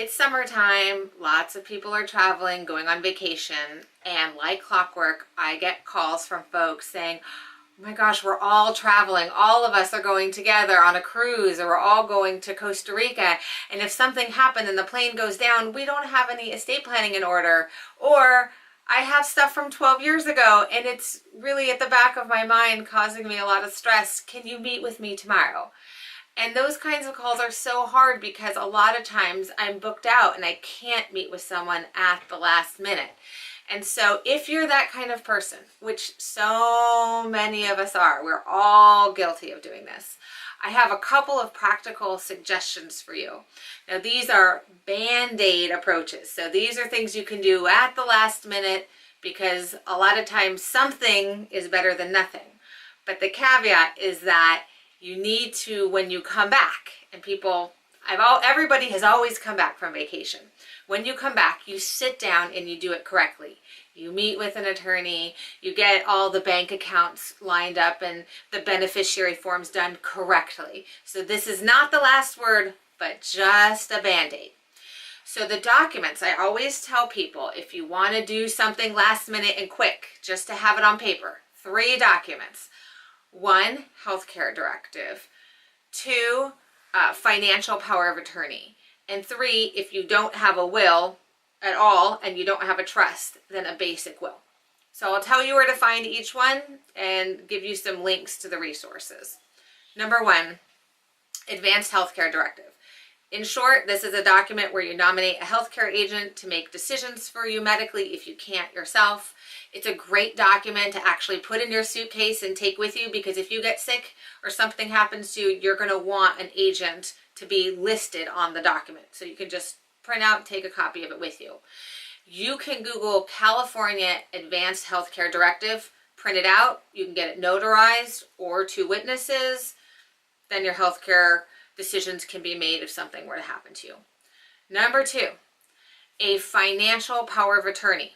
It's summertime, lots of people are traveling, going on vacation, and like clockwork, I get calls from folks saying, oh my gosh, we're all traveling. All of us are going together on a cruise, or we're all going to Costa Rica. And if something happened and the plane goes down, we don't have any estate planning in order. Or I have stuff from 12 years ago and it's really at the back of my mind causing me a lot of stress. Can you meet with me tomorrow? And those kinds of calls are so hard because a lot of times I'm booked out and I can't meet with someone at the last minute. And so if you're that kind of person, which so many of us are, we're all guilty of doing this, I have a couple of practical suggestions for you. Now these are Band-Aid approaches. So these are things you can do at the last minute because a lot of times something is better than nothing. But the caveat is that you need to, when you come back, and everybody has always come back from vacation. When you come back, you sit down and you do it correctly. You meet with an attorney, you get all the bank accounts lined up and the beneficiary forms done correctly. So this is not the last word, but just a Band-Aid. So the documents, I always tell people, if you want to do something last minute and quick, just to have it on paper, 3 documents. 1, healthcare directive. 2, financial power of attorney. And 3, if you don't have a will at all and you don't have a trust, then a basic will. So I'll tell you where to find each one and give you some links to the resources. Number 1, advanced healthcare directive. In short, this is a document where you nominate a healthcare agent to make decisions for you medically if you can't yourself. It's a great document to actually put in your suitcase and take with you because if you get sick or something happens to you, you're going to want an agent to be listed on the document. So you can just print out and take a copy of it with you. You can Google California Advanced Healthcare Directive, print it out. You can get it notarized or 2 witnesses. Then your healthcare decisions can be made if something were to happen to you. Number 2, a financial power of attorney.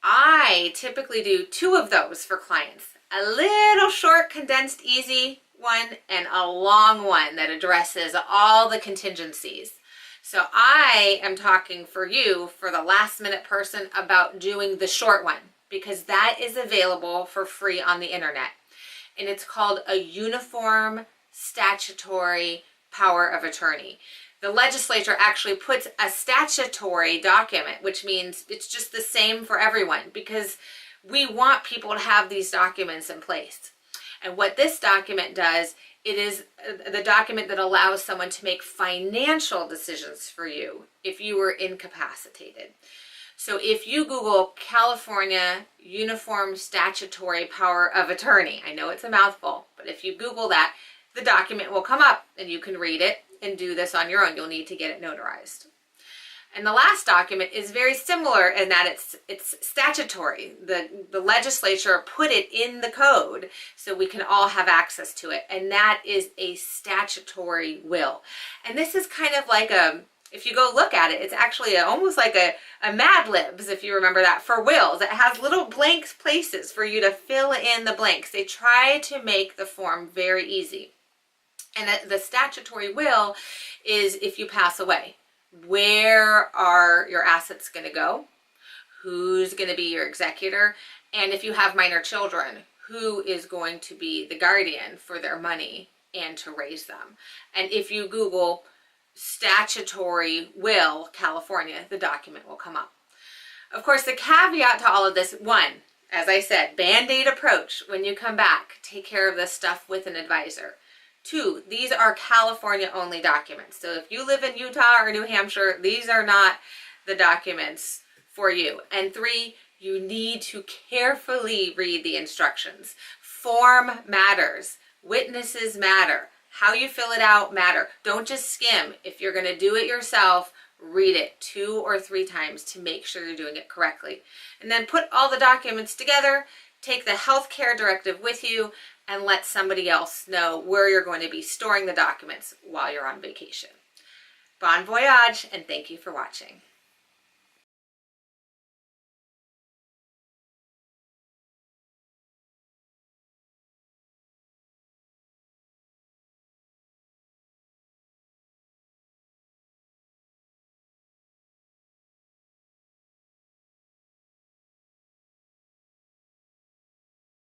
I typically do 2 of those for clients. A little short, condensed, easy one and a long one that addresses all the contingencies. So I am talking for you, for the last minute person, about doing the short one because that is available for free on the internet. And it's called a uniform statutory power of attorney. The legislature actually puts a statutory document, which means it's just the same for everyone because we want people to have these documents in place. And what this document does, it is the document that allows someone to make financial decisions for you if you were incapacitated. So if you Google California Uniform Statutory Power of Attorney, I know it's a mouthful, but if you Google that, the document will come up and you can read it and do this on your own. You'll need to get it notarized. And the last document is very similar in that it's statutory. The legislature put it in the code so we can all have access to it. And that is a statutory will. And this is kind of like if you go look at it, it's actually almost like a Mad Libs, if you remember that, for wills. It has little blank places for you to fill in the blanks. They try to make the form very easy. And the statutory will is if you pass away. Where are your assets going to go? Who's going to be your executor? And if you have minor children, who is going to be the guardian for their money and to raise them? And if you Google Statutory Will California, the document will come up. Of course, the caveat to all of this, 1, as I said, Band-Aid approach. When you come back, take care of this stuff with an advisor. 2, these are California only documents. So if you live in Utah or New Hampshire, these are not the documents for you. And 3, you need to carefully read the instructions. Form matters. Witnesses matter. How you fill it out matter. Don't just skim. If you're going to do it yourself, read it 2 or 3 times to make sure you're doing it correctly. And then put all the documents together, take the healthcare directive with you, and let somebody else know where you're going to be storing the documents while you're on vacation. Bon voyage, and thank you for watching.